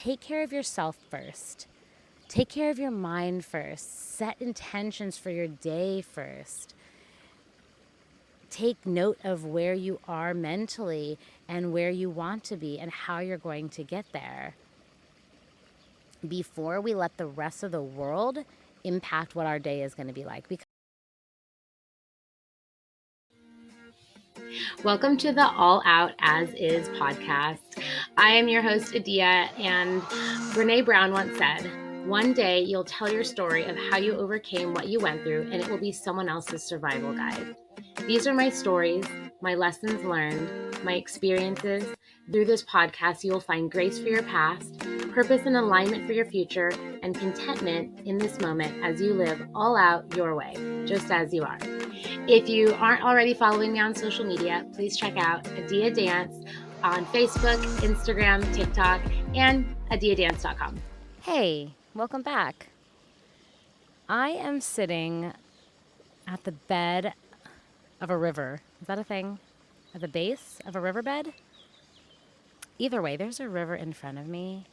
take care of yourself first. Take care of your mind first. Set intentions for your day first. Take note of where you are mentally and where you want to be and how you're going to get there before we let the rest of the world impact what our day is going to be like. Welcome to the All Out As Is podcast. I am your host, Adia, and Brene Brown once said, one day you'll tell your story of how you overcame what you went through, and it will be someone else's survival guide. These are my stories, my lessons learned, my experiences. Through this podcast, you will find grace for your past, purpose and alignment for your future, and contentment in this moment as you live all out your way, just as you are. If you aren't already following me on social media, please check out Adia Dance on Facebook, Instagram, TikTok, and adiadance.com. Hey, welcome back. I am sitting at the bed of a river. Is that a thing? At the base of a riverbed? Either way, there's a river in front of me,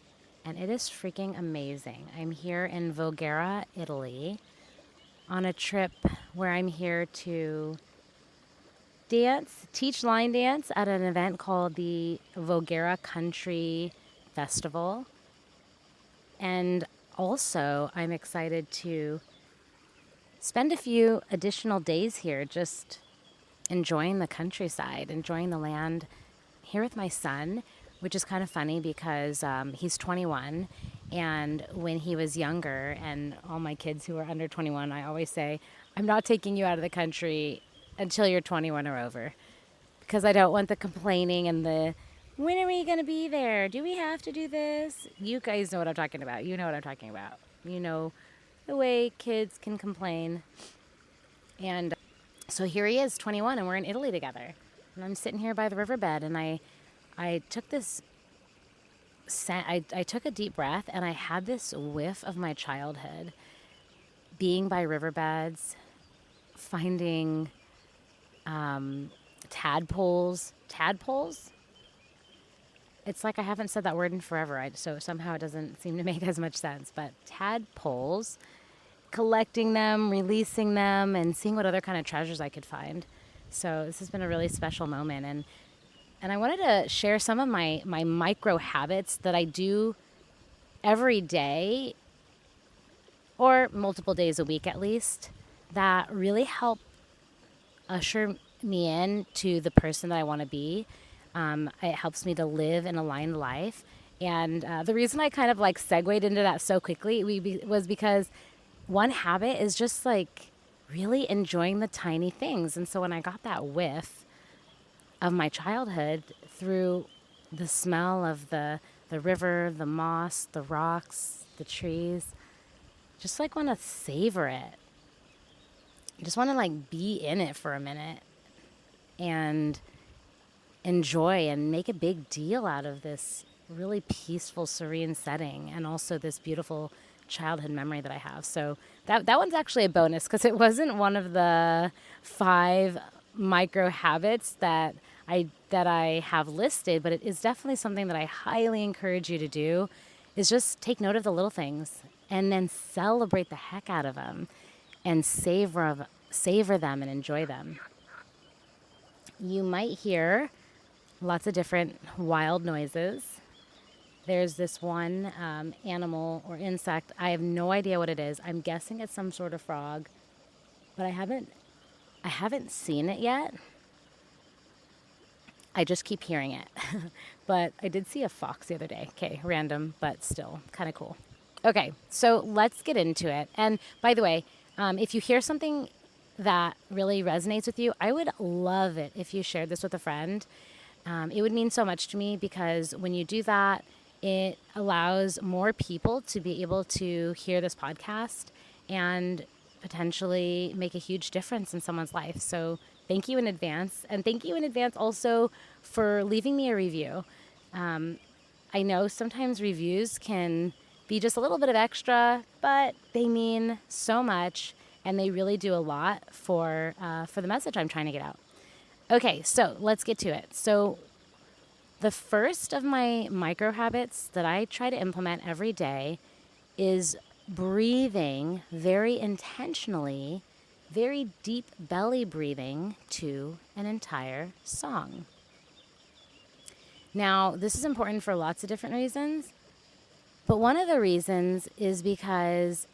and it is freaking amazing. I'm here in Voghera, Italy, on a trip where I'm here to teach line dance at an event called the Voghera Country Festival. And also, I'm excited to spend a few additional days here just enjoying the countryside, enjoying the land here with my son, which is kind of funny because he's 21. And when he was younger, and all my kids who are under 21, I always say, I'm not taking you out of the country until you're 21 or over. Because I don't want the complaining and the, when are we going to be there? Do we have to do this? You guys know what I'm talking about. You know what I'm talking about. You know the way kids can complain. And so here he is, 21, and we're in Italy together. And I'm sitting here by the riverbed, and I took this, I took a deep breath, and I had this whiff of my childhood, being by riverbeds, finding tadpoles. Tadpoles? It's like I haven't said that word in forever, so somehow it doesn't seem to make as much sense. But tadpoles, collecting them, releasing them, and seeing what other kind of treasures I could find. So this has been a really special moment. And I wanted to share some of my micro habits that I do every day, or multiple days a week at least, that really help usher me in to the person that I want to be. It helps me to live an aligned life. And the reason I kind of like segued into that so quickly was because one habit is just like really enjoying the tiny things. And so when I got that whiff of my childhood through the smell of the river, the moss, the rocks, the trees, just like want to savor it. Just want to like be in it for a minute and enjoy and make a big deal out of this really peaceful, serene setting, and also this beautiful childhood memory that I have. So that one's actually a bonus because it wasn't one of the 5 micro habits that I have listed, but it is definitely something that I highly encourage you to do, is just take note of the little things and then celebrate the heck out of them and savor them and enjoy them. You might hear lots of different wild noises. There's this one animal or insect. I have no idea what it is. I'm guessing it's some sort of frog, but I haven't seen it yet. I just keep hearing it. But I did see a fox the other day. Okay, random, but still kind of cool. Okay, so let's get into it. And by the way, if you hear something that really resonates with you, I would love it if you shared this with a friend. It would mean so much to me because when you do that, it allows more people to be able to hear this podcast and potentially make a huge difference in someone's life. So thank you in advance. And thank you in advance also for leaving me a review. I know sometimes reviews can be just a little bit of extra, but they mean so much and they really do a lot for the message I'm trying to get out. Okay, so let's get to it. So The first of my micro habits that I try to implement every day is breathing very intentionally, very deep belly breathing to an entire song. Now, this is important for lots of different reasons, but one of the reasons is because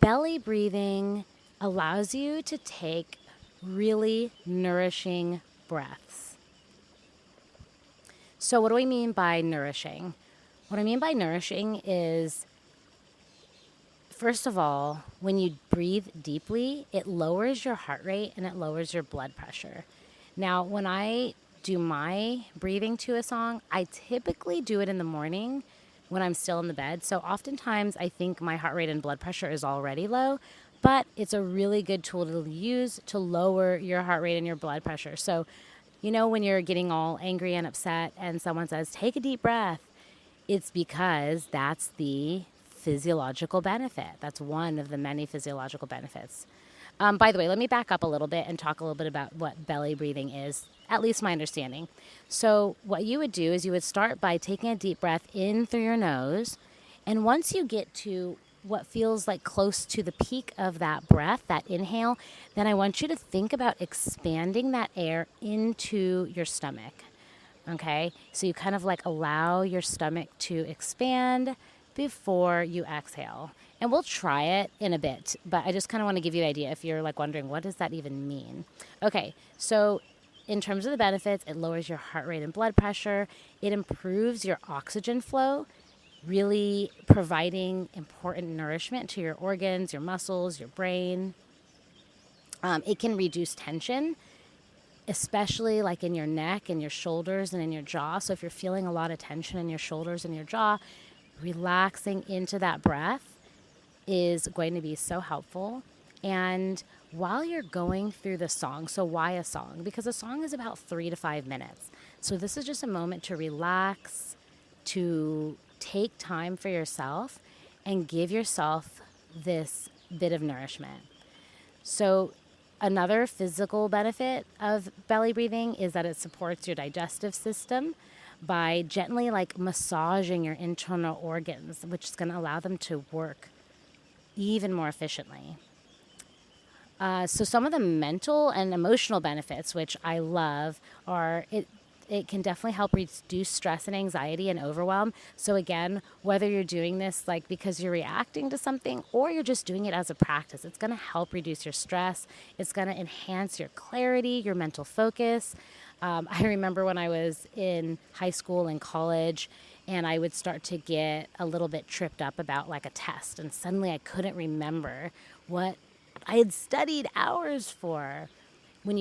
belly breathing allows you to take really nourishing breaths. So what do I mean by nourishing? What I mean by nourishing is, first of all, when you breathe deeply, it lowers your heart rate and it lowers your blood pressure. Now, when I do my breathing to a song, I typically do it in the morning when I'm still in the bed. So oftentimes I think my heart rate and blood pressure is already low, but it's a really good tool to use to lower your heart rate and your blood pressure. So, when you're getting all angry and upset and someone says, take a deep breath, it's because that's the physiological benefit. That's one of the many physiological benefits. By the way, let me back up a little bit and talk a little bit about what belly breathing is, at least my understanding. So what you would do is you would start by taking a deep breath in through your nose. And once you get to what feels like close to the peak of that breath, that inhale, then I want you to think about expanding that air into your stomach. Okay? So you kind of like allow your stomach to expand before you exhale. And we'll try it in a bit, but I just kind of want to give you an idea if you're like wondering, what does that even mean? Okay, so in terms of the benefits, it lowers your heart rate and blood pressure. It improves your oxygen flow, really providing important nourishment to your organs, your muscles, your brain. It can reduce tension, especially like in your neck and your shoulders and in your jaw. So if you're feeling a lot of tension in your shoulders and your jaw, relaxing into that breath is going to be so helpful. And while you're going through the song, so why a song? Because a song is about 3 to 5 minutes. So this is just a moment to relax, to take time for yourself and give yourself this bit of nourishment. So another physical benefit of belly breathing is that it supports your digestive system by gently like massaging your internal organs, which is going to allow them to work even more efficiently. So some of the mental and emotional benefits, which I love, are it can definitely help reduce stress and anxiety and overwhelm. So again, whether you're doing this like because you're reacting to something or you're just doing it as a practice, it's going to help reduce your stress. It's going to enhance your clarity, your mental focus. I remember when I was in high school and college, and I would start to get a little bit tripped up about like a test, and suddenly I couldn't remember what I had studied hours for. When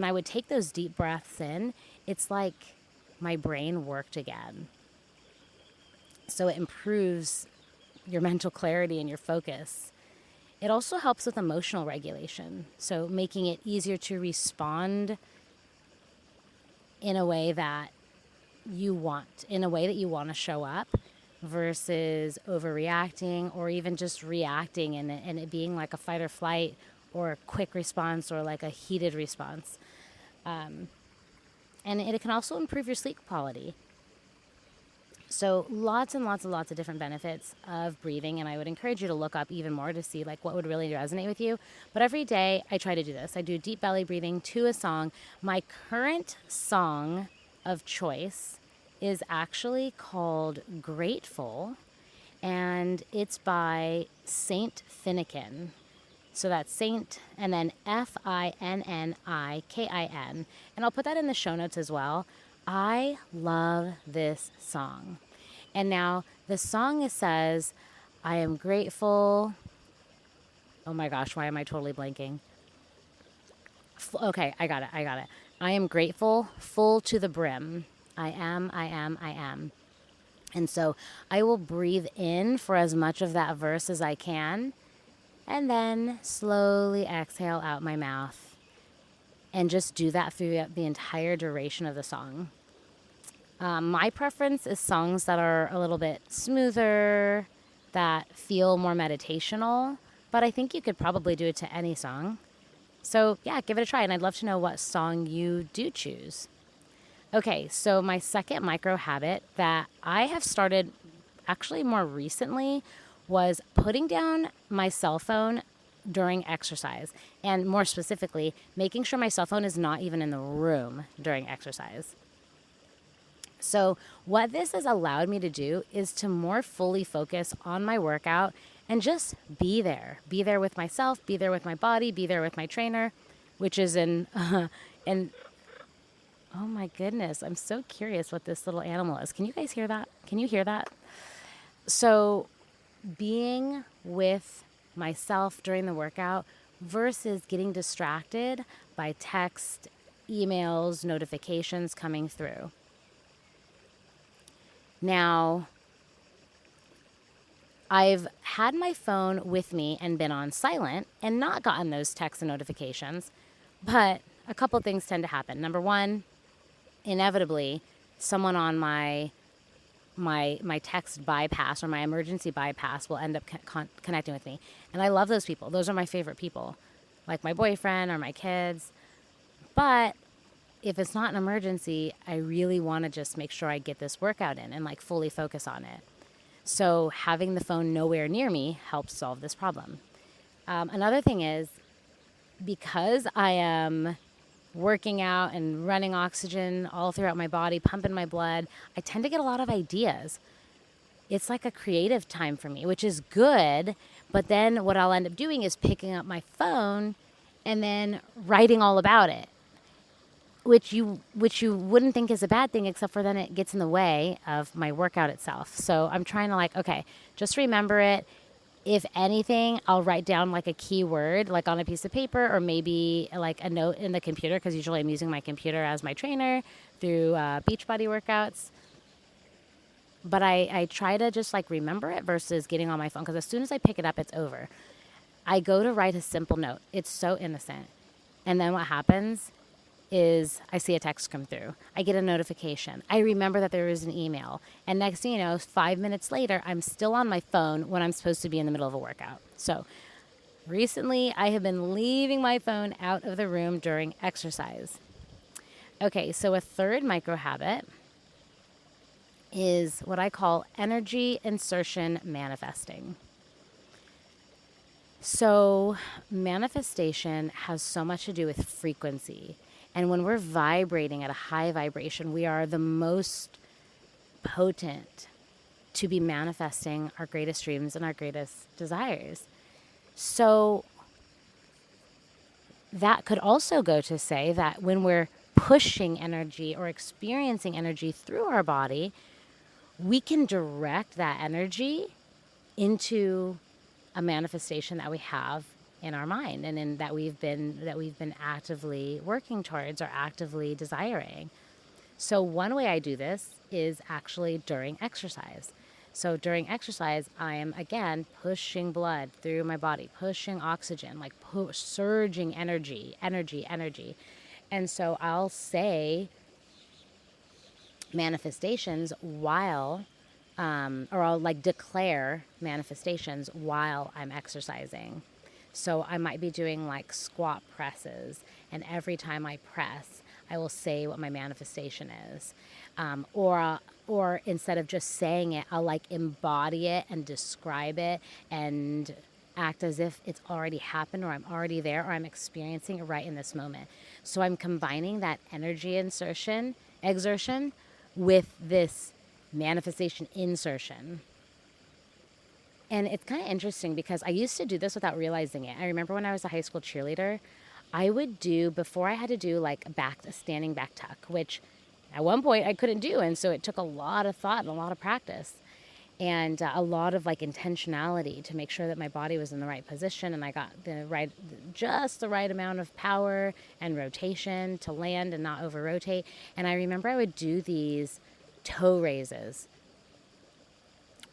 I would take those deep breaths in, it's like my brain worked again. So it improves your mental clarity and your focus. It also helps with emotional regulation, so making it easier to respond in a way that you want to show up versus overreacting or even just reacting and it being like a fight or flight or a quick response or like a heated response. And it can also improve your sleep quality. So lots and lots and lots of different benefits of breathing, and I would encourage you to look up even more to see like what would really resonate with you. But every day I try to do this. I do deep belly breathing to a song. My current song of choice is actually called Grateful, and it's by Saint Finnegan. So that's Saint and then Finnikin. And I'll put that in the show notes as well. I love this song. And now the song says, I am grateful. Oh my gosh, why am I totally blanking? Okay, I got it. I am grateful, full to the brim. I am. And so I will breathe in for as much of that verse as I can, and then slowly exhale out my mouth. And just do that throughout the entire duration of the song. My preference is songs that are a little bit smoother, that feel more meditational, but I think you could probably do it to any song. So yeah, give it a try, and I'd love to know what song you do choose. Okay, so my second micro habit that I have started actually more recently was putting down my cell phone during exercise. And more specifically, making sure my cell phone is not even in the room during exercise. So, what this has allowed me to do is to more fully focus on my workout and just be there. Be there with myself, be there with my body, be there with my trainer, which is in oh my goodness, I'm so curious what this little animal is. Can you guys hear that? Can you hear that? So, being with myself during the workout versus getting distracted by text, emails, notifications coming through. Now, I've had my phone with me and been on silent and not gotten those texts and notifications, but a couple things tend to happen. Number one, inevitably, someone on my text bypass or my emergency bypass will end up connecting with me. And I love those people. Those are my favorite people, like my boyfriend or my kids. But if it's not an emergency, I really want to just make sure I get this workout in and like fully focus on it. So having the phone nowhere near me helps solve this problem. Another thing is, because I am working out and running oxygen all throughout my body, pumping my blood, I tend to get a lot of ideas. It's like a creative time for me, which is good. But then what I'll end up doing is picking up my phone and then writing all about it, which you wouldn't think is a bad thing, except for then it gets in the way of my workout itself. So I'm trying to like, okay, just remember it. If anything, I'll write down like a keyword, like on a piece of paper, or maybe like a note in the computer, because usually I'm using my computer as my trainer through Beachbody workouts. But I try to just like remember it versus getting on my phone, because as soon as I pick it up, it's over. I go to write a simple note. It's so innocent. And then what happens is I see a text come through. I get a notification. I remember that there is an email. And next thing you know, 5 minutes later, I'm still on my phone when I'm supposed to be in the middle of a workout. So recently, I have been leaving my phone out of the room during exercise. Okay, so a third micro habit is what I call energy insertion manifesting. So manifestation has so much to do with frequency. And when we're vibrating at a high vibration, we are the most potent to be manifesting our greatest dreams and our greatest desires. So that could also go to say that when we're pushing energy or experiencing energy through our body, we can direct that energy into a manifestation that we have in our mind and in that we've been actively working towards or actively desiring. So one way I do this is actually during exercise. So during exercise, I am again pushing blood through my body, pushing oxygen, like surging energy. And so I'll say manifestations while or I'll like declare manifestations while I'm exercising. So I might be doing like squat presses, and every time I press, I will say what my manifestation is. Or instead of just saying it, I'll like embody it and describe it and act as if it's already happened, or I'm already there, or I'm experiencing it right in this moment. So I'm combining that energy exertion with this manifestation insertion. And it's kind of interesting because I used to do this without realizing it. I remember when I was a high school cheerleader, I would do, before I had to do like a standing back tuck, which at one point I couldn't do. And so it took a lot of thought and a lot of practice and a lot of like intentionality to make sure that my body was in the right position and I got just the right amount of power and rotation to land and not over rotate. And I remember I would do these toe raises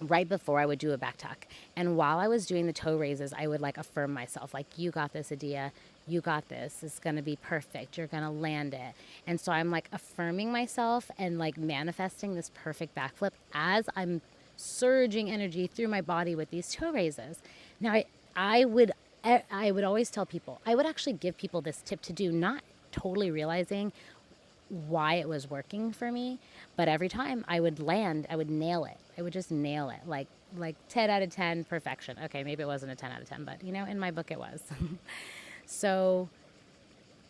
right before I would do a back tuck. And while I was doing the toe raises, I would like affirm myself, like, you got this, Adia. You got this. It's going to be perfect. You're going to land it. And so I'm like affirming myself and like manifesting this perfect backflip as I'm surging energy through my body with these toe raises. Now, I would always tell people, I would actually give people this tip to do, not totally realizing why it was working for me. But every time I would land, I would nail it. I would just nail it. Like 10 out of 10 perfection. Okay, maybe it wasn't a 10 out of 10, but in my book it was. So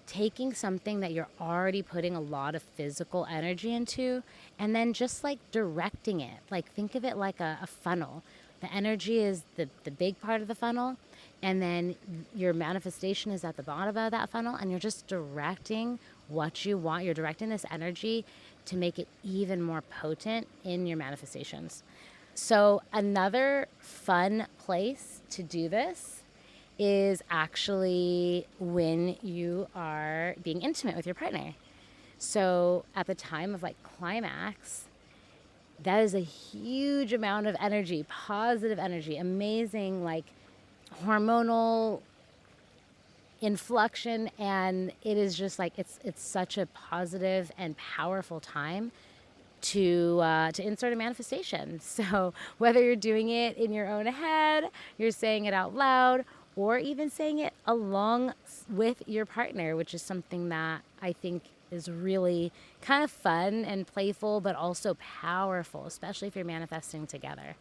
taking something that you're already putting a lot of physical energy into and then just like directing it. Like think of it like a funnel. The energy is the big part of the funnel, and then your manifestation is at the bottom of that funnel, and you're just directing what you want. You're directing this energy to make it even more potent in your manifestations. So another fun place to do this is actually when you are being intimate with your partner. So at the time of like climax, that is a huge amount of energy, positive energy, amazing, like hormonal inflection, and it is just like it's such a positive and powerful time to insert a manifestation. So whether you're doing it in your own head, you're saying it out loud, or even saying it along with your partner, which is something that I think is really kind of fun and playful, but also powerful, especially if you're manifesting together.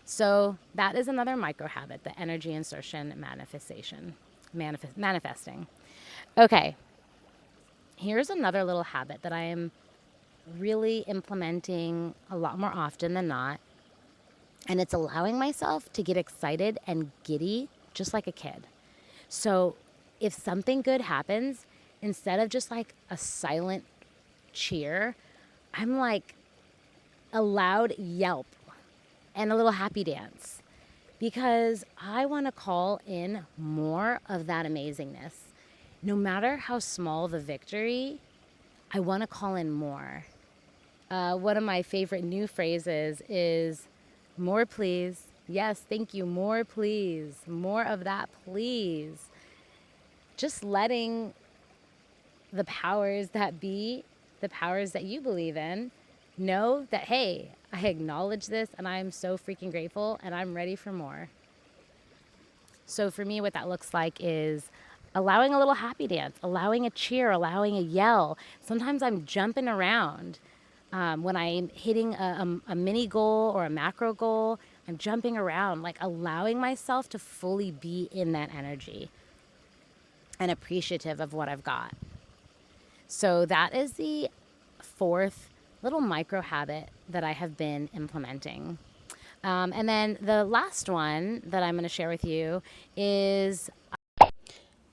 So that is another micro habit, the energy insertion manifestation, manifesting. Okay, here's another little habit that I am really implementing a lot more often than not. And it's allowing myself to get excited and giddy just like a kid. So if something good happens, instead of just like a silent cheer, I'm like a loud yelp and a little happy dance, because I want to call in more of that amazingness. No matter how small the victory, I want to call in more. One of my favorite new phrases is more please. Yes, thank you. More please. More of that, please. Just letting the powers that be, the powers that you believe in, know that, hey, I acknowledge this and I'm so freaking grateful and I'm ready for more. So for me, what that looks like is allowing a little happy dance, allowing a cheer, allowing a yell. Sometimes I'm jumping around. When I'm hitting a mini goal or a macro goal, I'm jumping around, like allowing myself to fully be in that energy and appreciative of what I've got. So that is the fourth little micro habit that I have been implementing. And then the last one that I'm going to share with you is...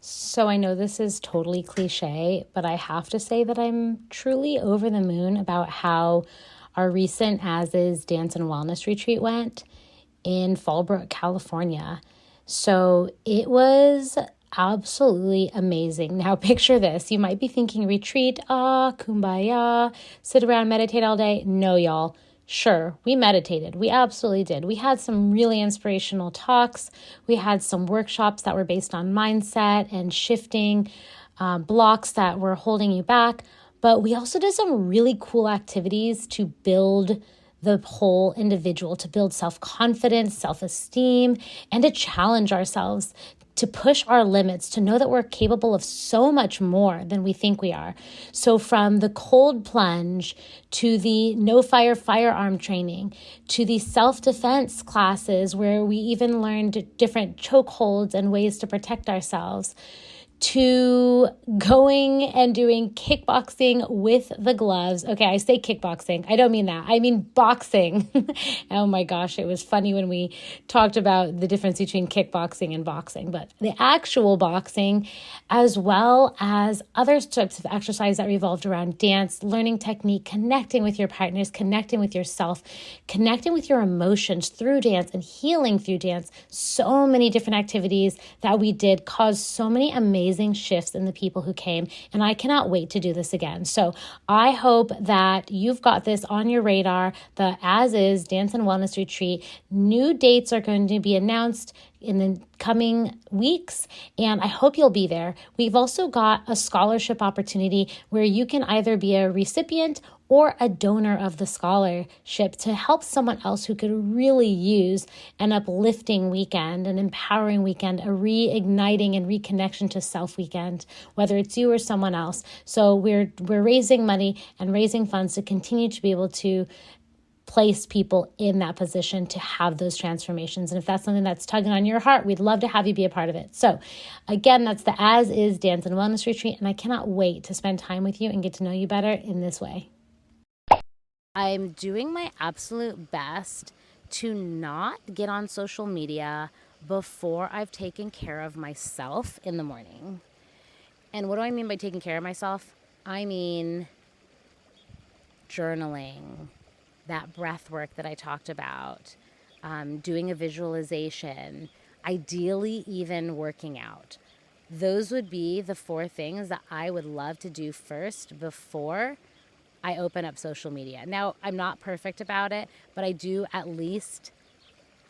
So I know this is totally cliche, but I have to say that I'm truly over the moon about how our recent As Is Dance and Wellness Retreat went in Fallbrook, California. So it was absolutely amazing. Now picture this. You might be thinking retreat, kumbaya, sit around, meditate all day. No, y'all. Sure, we meditated. We absolutely did. We had some really inspirational talks. We had some workshops that were based on mindset and shifting blocks that were holding you back. But we also did some really cool activities to build the whole individual, to build self-confidence, self-esteem, and to challenge ourselves, to push our limits, to know that we're capable of so much more than we think we are. So from the cold plunge to the no fire firearm training, to the self-defense classes where we even learned different chokeholds and ways to protect ourselves, to going and doing kickboxing with the gloves. Okay, I say kickboxing. I don't mean that. I mean boxing. Oh my gosh, it was funny when we talked about the difference between kickboxing and boxing, but the actual boxing, as well as other types of exercise that revolved around dance, learning technique, connecting with your partners, connecting with yourself, connecting with your emotions through dance and healing through dance. So many different activities that we did caused so many amazing shifts in the people who came, and I cannot wait to do this again. So I hope that you've got this on your radar, the As Is Dance and Wellness Retreat. New dates are going to be announced in the coming weeks, and I hope you'll be there. We've also got a scholarship opportunity where you can either be a recipient or a donor of the scholarship to help someone else who could really use an uplifting weekend, an empowering weekend, a reigniting and reconnection to self weekend, whether it's you or someone else. So we're raising money and raising funds to continue to be able to place people in that position to have those transformations. And if that's something that's tugging on your heart, we'd love to have you be a part of it. So again, that's the As Is Dance and Wellness Retreat. And I cannot wait to spend time with you and get to know you better in this way. I'm doing my absolute best to not get on social media before I've taken care of myself in the morning. And what do I mean by taking care of myself? I mean journaling, that breath work that I talked about, doing a visualization, ideally even working out. Those would be the 4 things that I would love to do first before I open up social media. Now, I'm not perfect about it, but I do at least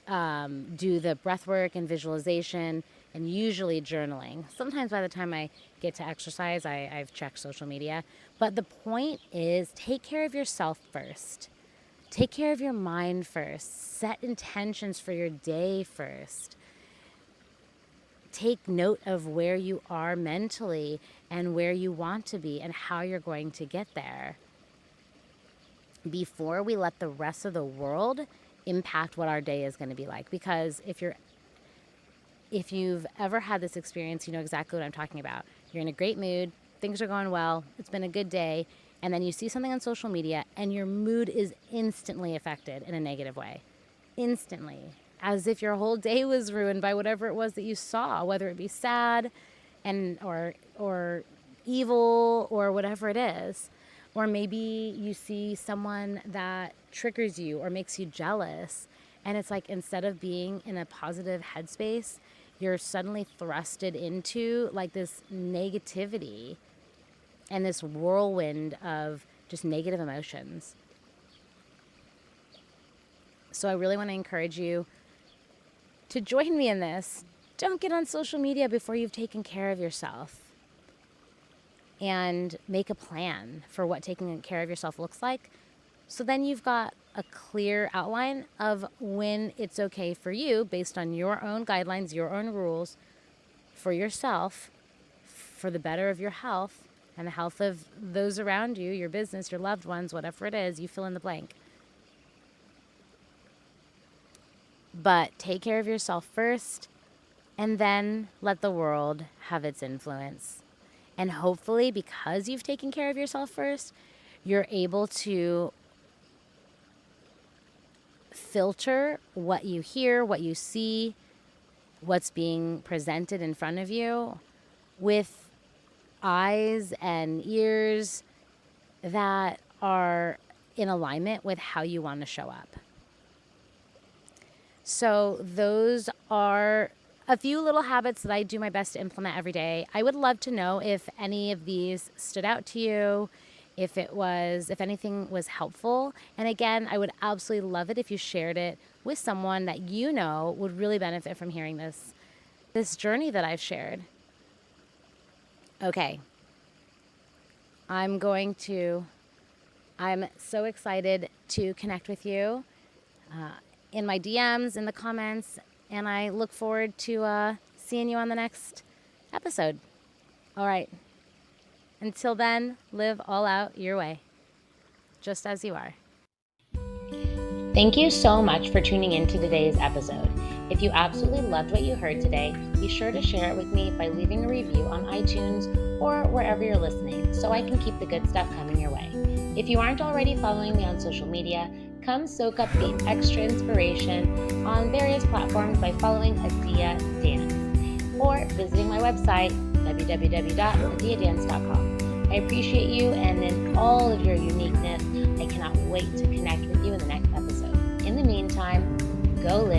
do the breath work and visualization and usually journaling. Sometimes by the time I get to exercise, I've checked social media. But the point is, take care of yourself first. Take care of your mind first. Set intentions for your day first. Take note of where you are mentally and where you want to be and how you're going to get there before we let the rest of the world impact what our day is going to be like. Because if you've ever had this experience, you know exactly what I'm talking about. You're in a great mood, things are going well, it's been a good day, and then you see something on social media and your mood is instantly affected in a negative way. Instantly. As if your whole day was ruined by whatever it was that you saw, whether it be sad or evil or whatever it is. Or maybe you see someone that triggers you or makes you jealous. And it's like, instead of being in a positive headspace, you're suddenly thrusted into like this negativity and this whirlwind of just negative emotions. So I really want to encourage you to join me in this. Don't get on social media before you've taken care of yourself. And make a plan for what taking care of yourself looks like. So then you've got a clear outline of when it's okay for you, based on your own guidelines, your own rules, for yourself, for the better of your health and the health of those around you, your business, your loved ones, whatever it is, you fill in the blank. But take care of yourself first, and then let the world have its influence. And hopefully, because you've taken care of yourself first, you're able to filter what you hear, what you see, what's being presented in front of you with eyes and ears that are in alignment with how you want to show up. So those are a few little habits that I do my best to implement every day. I would love to know if any of these stood out to you, if anything was helpful. And again, I would absolutely love it if you shared it with someone that you know would really benefit from hearing this journey that I've shared. Okay. I'm so excited to connect with you in my DMs, in the comments, and I look forward to seeing you on the next episode. All right. Until then, live all out your way, just as you are. Thank you so much for tuning in to today's episode. If you absolutely loved what you heard today, be sure to share it with me by leaving a review on iTunes or wherever you're listening, so I can keep the good stuff coming your way. If you aren't already following me on social media, come soak up the extra inspiration on various platforms by following Adia Dance or visiting my website, www.adiadance.com. I appreciate you, and in all of your uniqueness, I cannot wait to connect with you in the next episode. In the meantime, go live